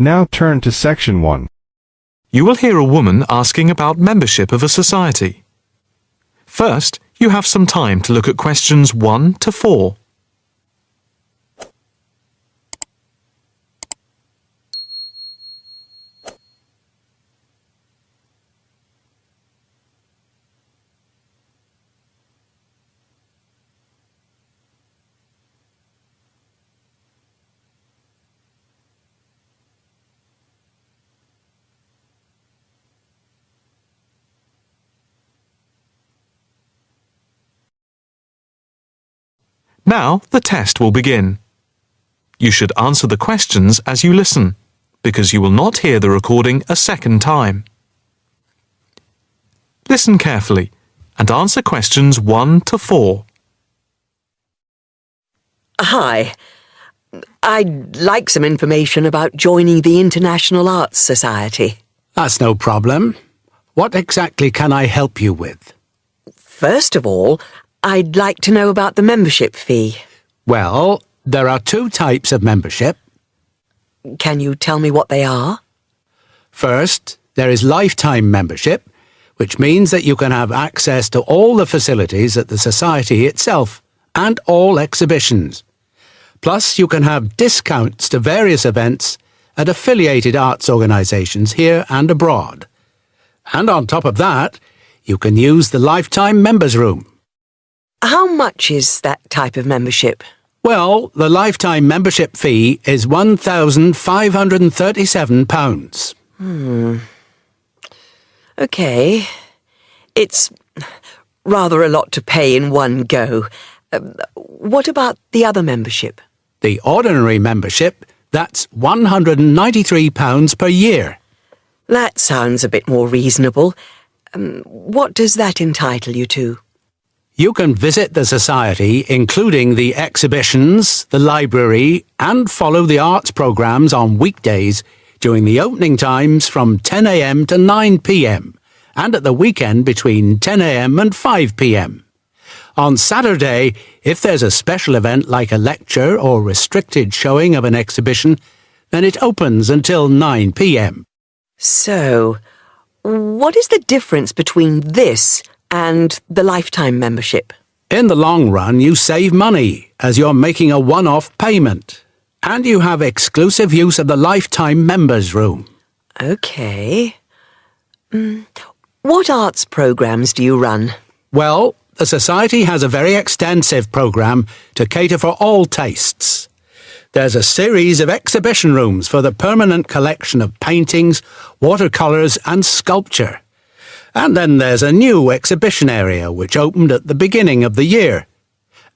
Now turn to Section 1. You will hear a woman asking about membership of a society. First, you have some time to look at questions 1 to 4. Now the test will begin. You should answer the questions as you listen, because you will not hear the recording a second time. Listen carefully and answer questions 1 to 4. Hi. I'd like some information about joining the International Arts Society. That's no problem. What exactly can I help you with? First of all, I'd like to know about the membership fee. Well, there are 2 types of membership. Can you tell me what they are? First, there is lifetime membership, which means that you can have access to all the facilities at the Society itself and all exhibitions. Plus, you can have discounts to various events at affiliated arts organisations here and abroad. And on top of that, you can use the lifetime members' room. How much is that type of membership? Well, the lifetime membership fee is £1,537. OK. It's rather a lot to pay in one go. What about the other membership? The ordinary membership, that's £193 per year. That sounds a bit more reasonable. What does that entitle you to? You can visit the Society, including the exhibitions, the library, and follow the arts programmes on weekdays during the opening times from 10 a.m. to 9 p.m, and at the weekend between 10 a.m. and 5 p.m. On Saturday, if there's a special event like a lecture or restricted showing of an exhibition, then it opens until 9 p.m. So, what is the difference between this and the lifetime membership? In the long run, you save money, as you're making a one-off payment. And you have exclusive use of the lifetime members' room. OK. What arts programmes do you run? Well, the Society has a very extensive programme to cater for all tastes. There's a series of exhibition rooms for the permanent collection of paintings, watercolours and sculpture. And then there's a new exhibition area which opened at the beginning of the year.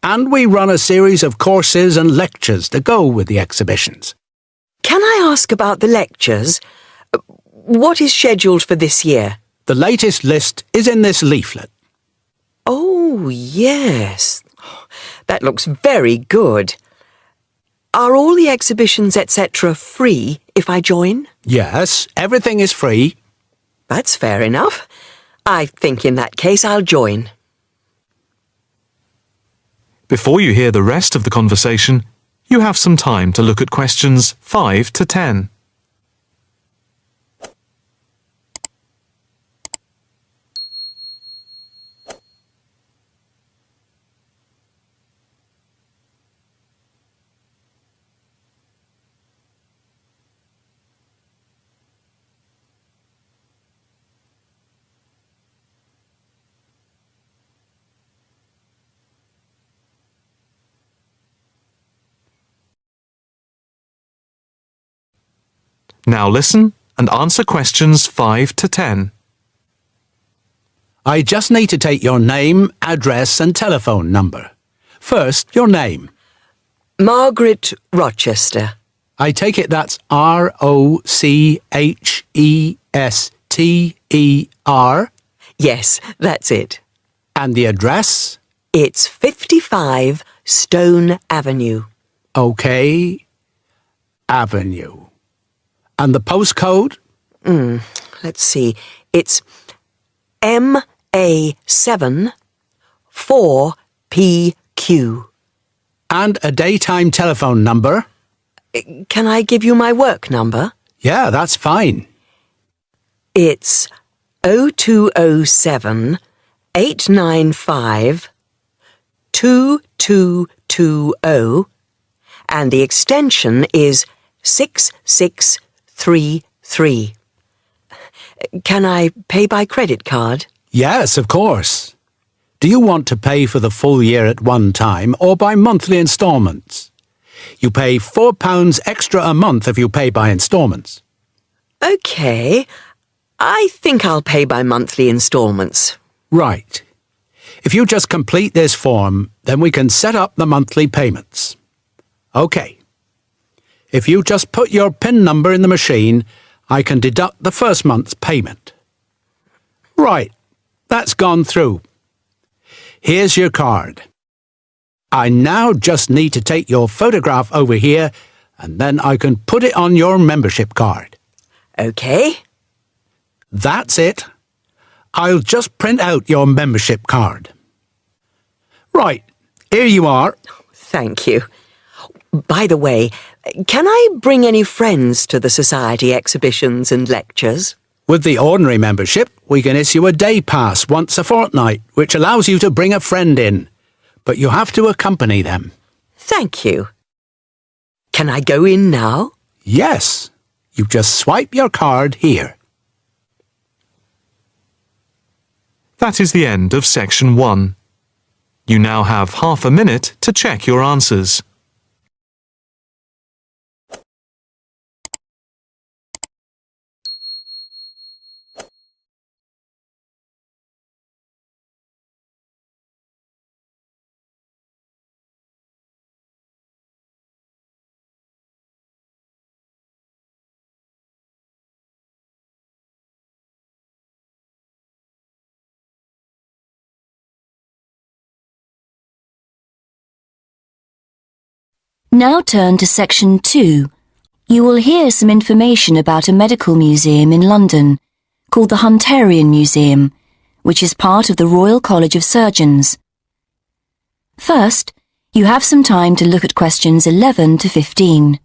And we run a series of courses and lectures to go with the exhibitions. Can I ask about the lectures? What is scheduled for this year? The latest list is in this leaflet. Oh, yes. That looks very good. Are all the exhibitions, etc., free if I join? Yes, everything is free. That's fair enough. I think in that case I'll join. Before you hear the rest of the conversation, you have some time to look at questions 5 to 10. Now listen and answer questions 5 to 10. I just need to take your name, address and telephone number. First, your name. Margaret Rochester. I take it that's Rochester. Yes, that's it. And the address? It's 55 Stone Avenue. OK. Avenue. And the postcode? Let's see. It's MA7 4PQ. And a daytime telephone number? Can I give you my work number? Yeah, that's fine. It's 0207 895 2220 and the extension is 6633. Can I pay by credit card? Yes, of course. Do you want to pay for the full year at one time or by monthly instalments? You pay £4 extra a month if you pay by instalments. OK. I think I'll pay by monthly instalments. Right. If you just complete this form, then we can set up the monthly payments. OK. If you just put your PIN number in the machine, I can deduct the first month's payment. Right. That's gone through. Here's your card. I now just need to take your photograph over here, and then I can put it on your membership card. OK. That's it. I'll just print out your membership card. Right, here you are. Thank you. By the way, can I bring any friends to the Society exhibitions and lectures? With the ordinary membership, we can issue a day pass once a fortnight, which allows you to bring a friend in. But you have to accompany them. Thank you. Can I go in now? Yes. You just swipe your card here. That is the end of section 1. You now have half a minute to check your answers. Now turn to section 2. You will hear some information about a medical museum in London called the Hunterian Museum, which is part of the Royal College of Surgeons. First, you have some time to look at questions 11 to 15.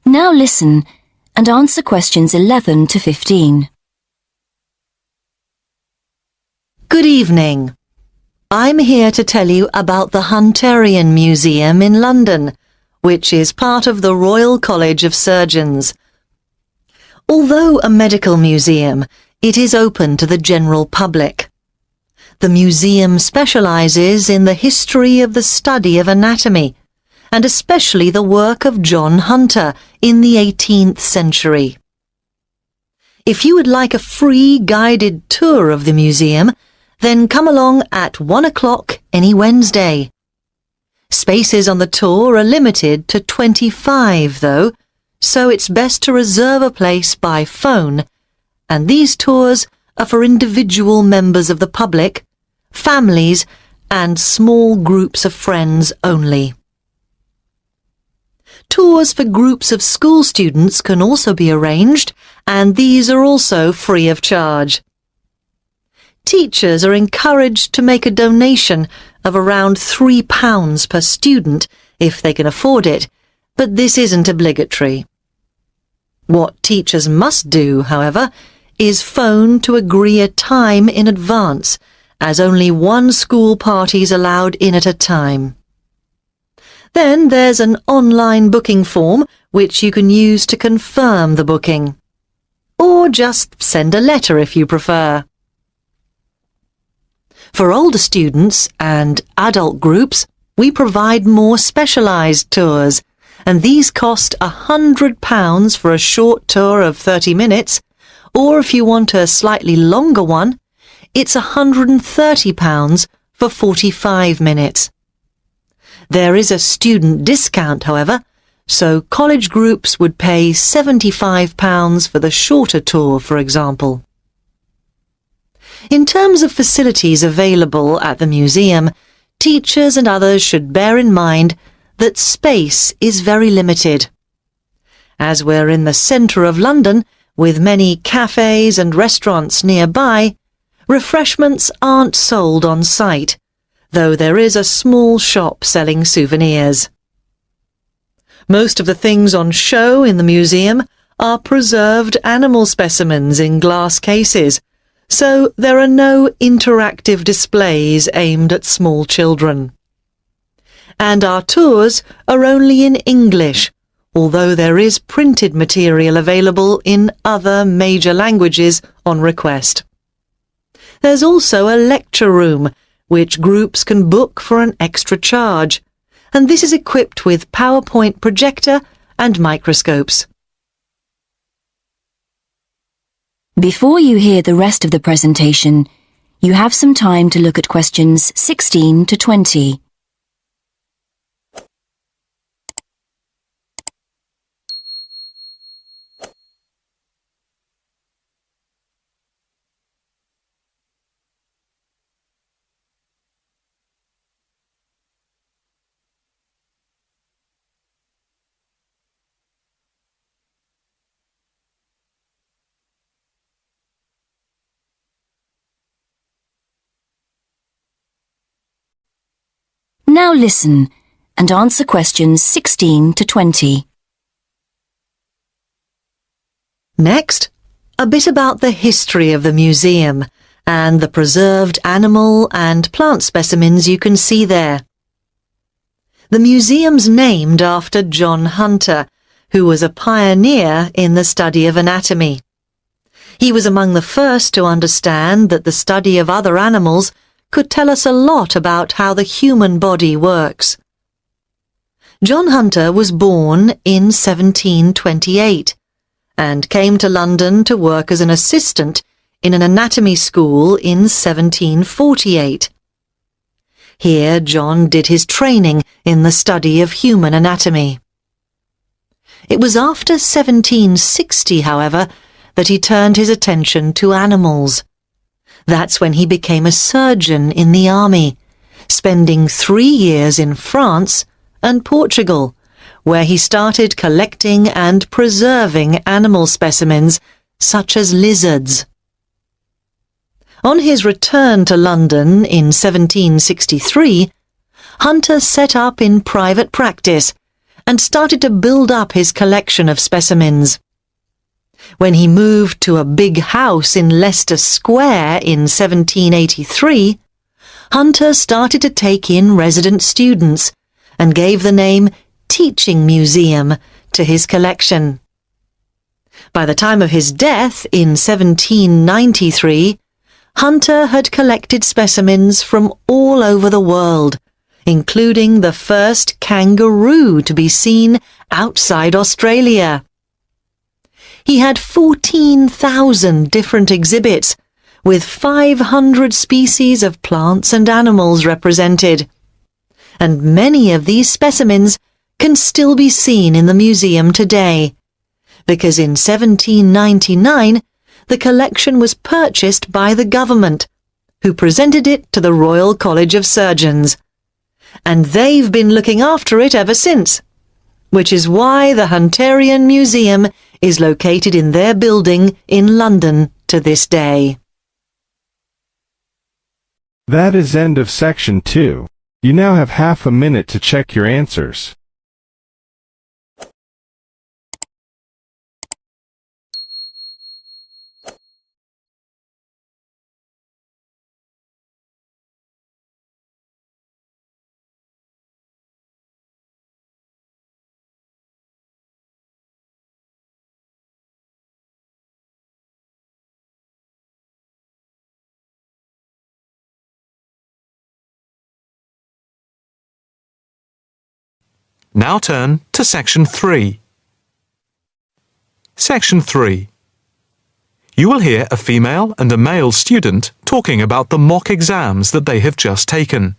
Now listen and answer questions 11 to 15. Good evening. I'm here to tell you about the Hunterian Museum in London, which is part of the Royal College of Surgeons. Although a medical museum, it is open to the general public. The museum specialises in the history of the study of anatomy, and especially the work of John Hunter in the 18th century. If you would like a free guided tour of the museum, then come along at 1 o'clock any Wednesday. Spaces on the tour are limited to 25 though, so it's best to reserve a place by phone, and these tours are for individual members of the public, families, and small groups of friends only. Tours for groups of school students can also be arranged, and these are also free of charge. Teachers are encouraged to make a donation of around £3 per student if they can afford it, but this isn't obligatory. What teachers must do, however, is phone to agree a time in advance, as only one school party is allowed in at a time. Then there's an online booking form which you can use to confirm the booking. Or just send a letter if you prefer. For older students and adult groups, we provide more specialised tours, and these cost £100 for a short tour of 30 minutes, or if you want a slightly longer one, it's £130 for 45 minutes. There is a student discount, however, so college groups would pay £75 for the shorter tour, for example. In terms of facilities available at the museum, teachers and others should bear in mind that space is very limited. As we're in the centre of London, with many cafes and restaurants nearby, refreshments aren't sold on site, though there is a small shop selling souvenirs. Most of the things on show in the museum are preserved animal specimens in glass cases, so there are no interactive displays aimed at small children. And our tours are only in English, although there is printed material available in other major languages on request. There's also a lecture room, which groups can book for an extra charge, and this is equipped with PowerPoint projector and microscopes. Before you hear the rest of the presentation, you have some time to look at questions 16 to 20. Now listen and answer questions 16 to 20. Next, a bit about the history of the museum and the preserved animal and plant specimens you can see there. The museum's named after John Hunter, who was a pioneer in the study of anatomy. He was among the first to understand that the study of other animals could tell us a lot about how the human body works. John Hunter was born in 1728 and came to London to work as an assistant in an anatomy school in 1748. Here John did his training in the study of human anatomy. It was after 1760, however, that he turned his attention to animals. That's when he became a surgeon in the army, spending 3 years in France and Portugal, where he started collecting and preserving animal specimens such as lizards. On his return to London in 1763, Hunter set up in private practice and started to build up his collection of specimens. When he moved to a big house in Leicester Square in 1783, Hunter started to take in resident students and gave the name Teaching Museum to his collection. By the time of his death in 1793, Hunter had collected specimens from all over the world, including the first kangaroo to be seen outside Australia. He had 14,000 different exhibits, with 500 species of plants and animals represented. And many of these specimens can still be seen in the museum today, because in 1799 the collection was purchased by the government, who presented it to the Royal College of Surgeons. And they've been looking after it ever since, which is why the Hunterian Museum is located in their building in London to this day. That is end of section 2. You now have half a minute to check your answers. Now turn to Section 3. Section 3. You will hear a female and a male student talking about the mock exams that they have just taken.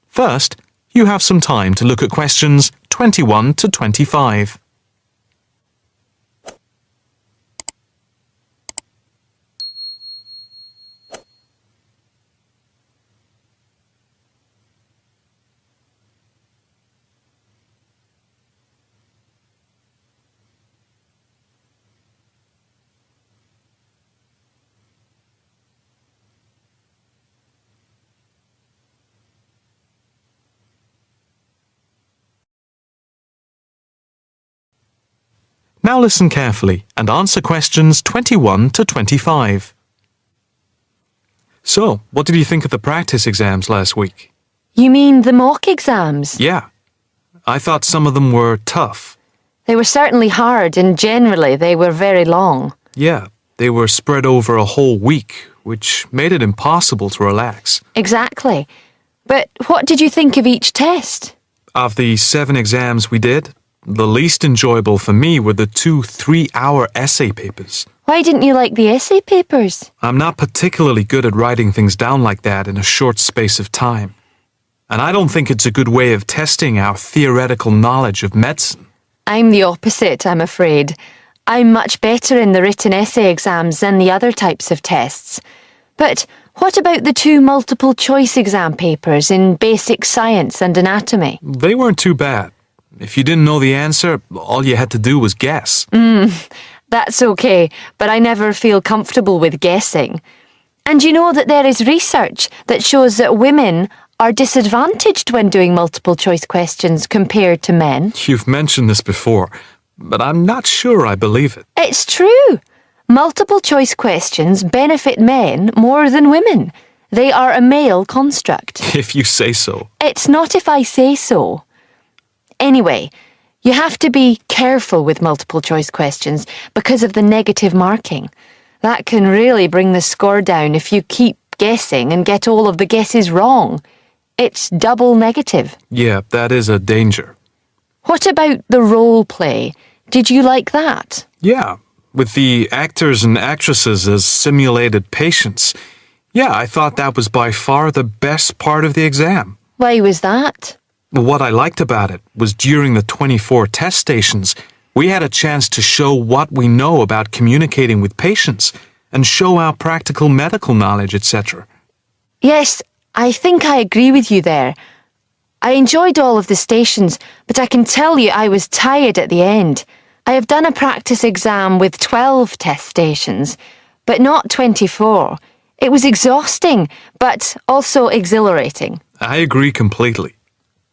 First, you have some time to look at questions 21 to 25. Now listen carefully and answer questions 21 to 25. So, what did you think of the practice exams last week? You mean the mock exams? Yeah. I thought some of them were tough. They were certainly hard and generally they were very long. Yeah, they were spread over a whole week, which made it impossible to relax. Exactly. But what did you think of each test? Of the 7 exams we did, the least enjoyable for me were the 2 3-hour essay papers. Why didn't you like the essay papers? I'm not particularly good at writing things down like that in a short space of time. And I don't think it's a good way of testing our theoretical knowledge of medicine. I'm the opposite, I'm afraid. I'm much better in the written essay exams than the other types of tests. But what about the 2 multiple choice exam papers in basic science and anatomy? They weren't too bad. If you didn't know the answer, all you had to do was guess. That's okay, but I never feel comfortable with guessing. And you know that there is research that shows that women are disadvantaged when doing multiple choice questions compared to men. You've mentioned this before, but I'm not sure I believe it. It's true. Multiple choice questions benefit men more than women. They are a male construct. If you say so. It's not if I say so. Anyway, you have to be careful with multiple choice questions because of the negative marking. That can really bring the score down if you keep guessing and get all of the guesses wrong. It's double negative. Yeah, that is a danger. What about the role play? Did you like that? Yeah, with the actors and actresses as simulated patients. Yeah, I thought that was by far the best part of the exam. Why was that? What I liked about it was during the 24 test stations, we had a chance to show what we know about communicating with patients and show our practical medical knowledge, etc. Yes, I think I agree with you there. I enjoyed all of the stations, but I can tell you I was tired at the end. I have done a practice exam with 12 test stations, but not 24. It was exhausting, but also exhilarating. I agree completely.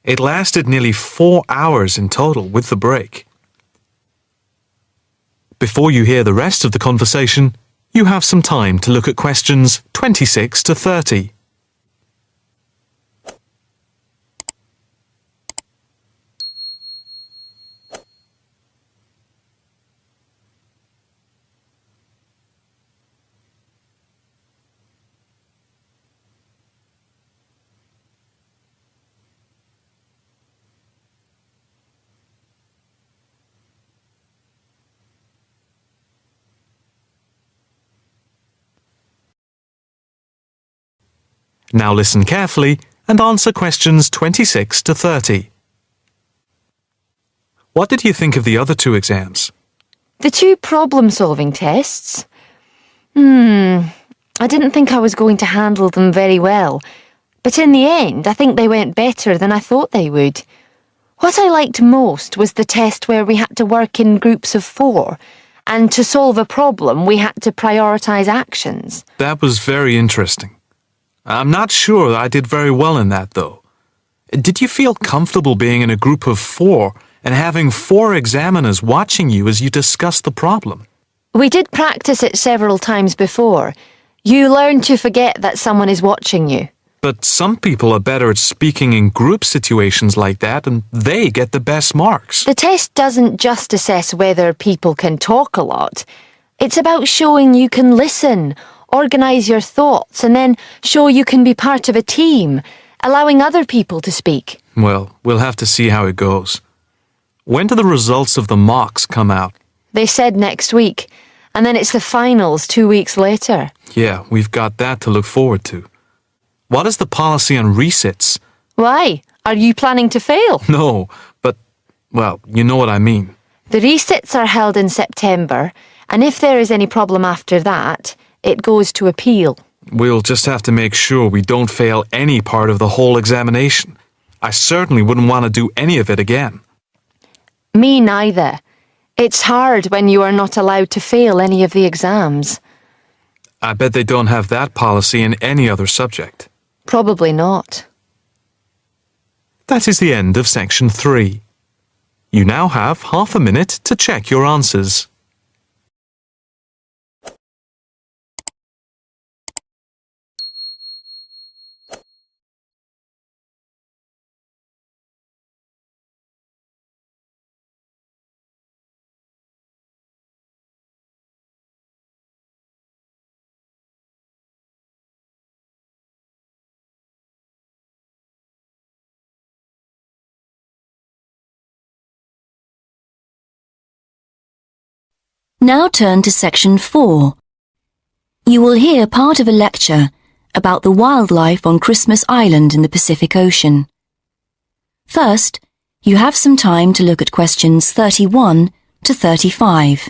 It lasted nearly 4 hours in total with the break. Before you hear the rest of the conversation, you have some time to look at questions 26 to 30. Now listen carefully and answer questions 26 to 30. What did you think of the other 2 exams? The 2 problem-solving tests? I didn't think I was going to handle them very well. But in the end, I think they went better than I thought they would. What I liked most was the test where we had to work in groups of 4, and to solve a problem we had to prioritise actions. That was very interesting. I'm not sure I did very well in that, though. Did you feel comfortable being in a group of 4 and having 4 examiners watching you as you discussed the problem? We did practice it several times before. You learn to forget that someone is watching you. But some people are better at speaking in group situations like that, and they get the best marks. The test doesn't just assess whether people can talk a lot. It's about showing you can listen, organise your thoughts, and then show you can be part of a team, allowing other people to speak. Well, we'll have to see how it goes. When do the results of the mocks come out? They said next week, and then it's the finals 2 weeks later. Yeah, we've got that to look forward to. What is the policy on resits? Why? Are you planning to fail? No, but Well, you know what I mean. The resits are held in September, and if there is any problem after that, it goes to appeal. We'll just have to make sure we don't fail any part of the whole examination. I certainly wouldn't want to do any of it again. Me neither. It's hard when you are not allowed to fail any of the exams. I bet they don't have that policy in any other subject. Probably not. That is the end of section 3. You now have half a minute to check your answers. Now turn to section 4. You will hear part of a lecture about the wildlife on Christmas Island in the Pacific Ocean. First, you have some time to look at questions 31 to 35.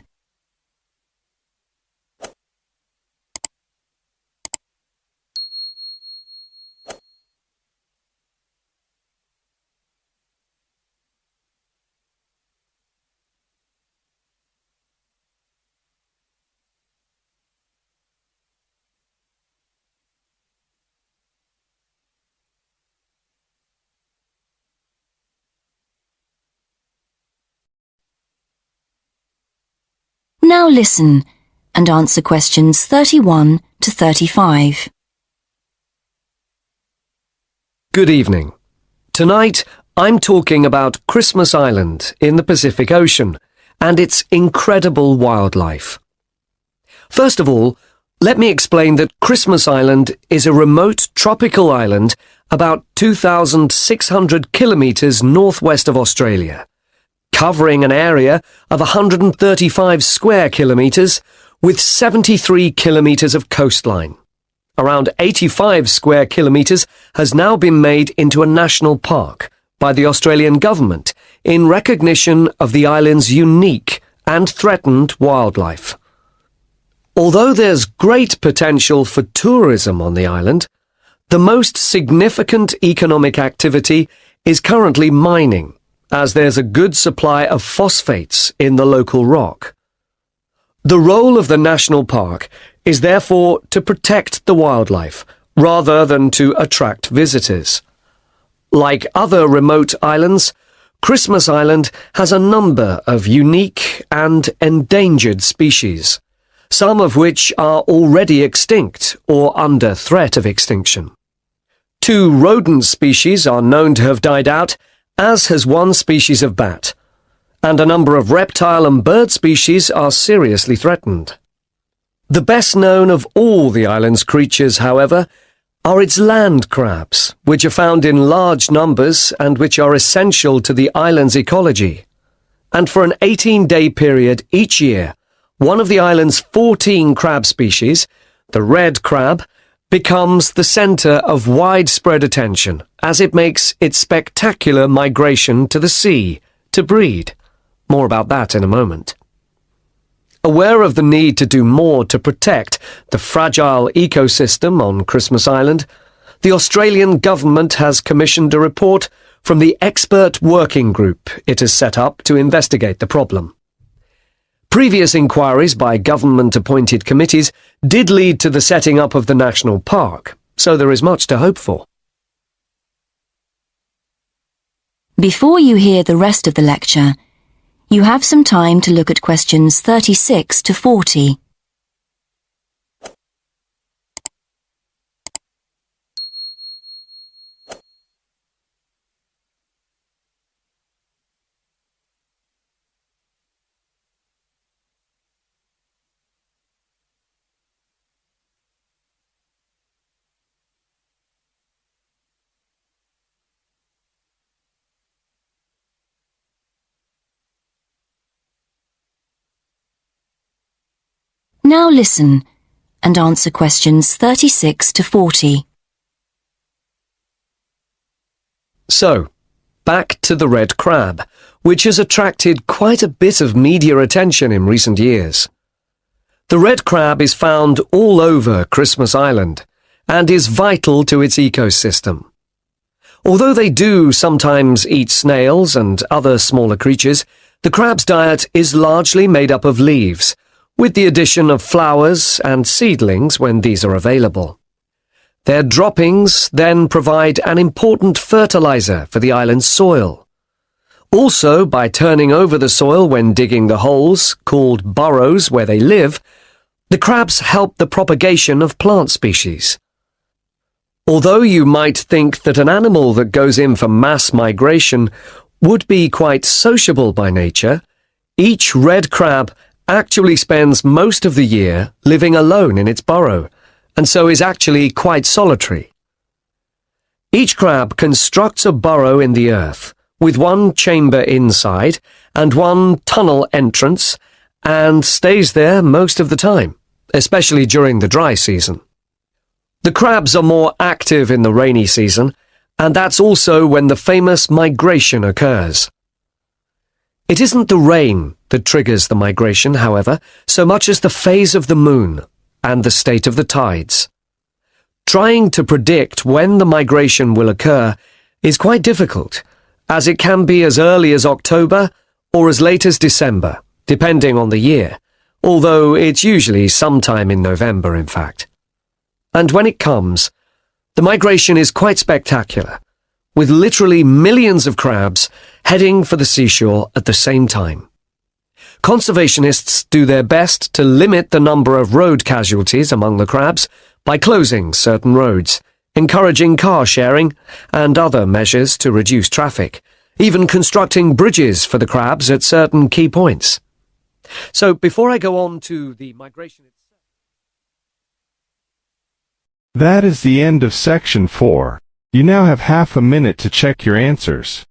Now listen and answer questions 31 to 35. Good evening. Tonight, I'm talking about Christmas Island in the Pacific Ocean and its incredible wildlife. First of all, let me explain that Christmas Island is a remote tropical island about 2,600 kilometres northwest of Australia, covering an area of 135 square kilometres with 73 kilometres of coastline. Around 85 square kilometres has now been made into a national park by the Australian government in recognition of the island's unique and threatened wildlife. Although there's great potential for tourism on the island, the most significant economic activity is currently mining, as there's a good supply of phosphates in the local rock. The role of the national park is therefore to protect the wildlife, rather than to attract visitors. Like other remote islands, Christmas Island has a number of unique and endangered species, some of which are already extinct or under threat of extinction. 2 rodent species are known to have died out, as has 1 species of bat, and a number of reptile and bird species are seriously threatened. The best known of all the island's creatures, however, are its land crabs, which are found in large numbers and which are essential to the island's ecology. And for an 18-day period each year, one of the island's 14 crab species, the red crab, becomes the centre of widespread attention as it makes its spectacular migration to the sea to breed. More about that in a moment. Aware of the need to do more to protect the fragile ecosystem on Christmas Island, the Australian government has commissioned a report from the expert working group it has set up to investigate the problem. Previous inquiries by government-appointed committees did lead to the setting up of the national park, so there is much to hope for. Before you hear the rest of the lecture, you have some time to look at questions 36 to 40. Now listen and answer questions 36 to 40. So, back to the red crab, which has attracted quite a bit of media attention in recent years. The red crab is found all over Christmas Island and is vital to its ecosystem. Although they do sometimes eat snails and other smaller creatures, the crab's diet is largely made up of leaves, with the addition of flowers and seedlings when these are available. Their droppings then provide an important fertilizer for the island's soil. Also, by turning over the soil when digging the holes, called burrows where they live, the crabs help the propagation of plant species. Although you might think that an animal that goes in for mass migration would be quite sociable by nature, each red crab actually spends most of the year living alone in its burrow, and so is actually quite solitary. Each crab constructs a burrow in the earth, with one chamber inside and one tunnel entrance, and stays there most of the time, especially during the dry season. The crabs are more active in the rainy season, and that's also when the famous migration occurs. It isn't the rain that triggers the migration, however, so much as the phase of the moon and the state of the tides. Trying to predict when the migration will occur is quite difficult, as it can be as early as October or as late as December, depending on the year, although it's usually sometime in November, in fact. And when it comes, the migration is quite spectacular, with literally millions of crabs heading for the seashore at the same time. Conservationists do their best to limit the number of road casualties among the crabs by closing certain roads, encouraging car sharing, and other measures to reduce traffic, even constructing bridges for the crabs at certain key points. So before I go on to the migration itself... That is the end of section 4. You now have half a minute to check your answers.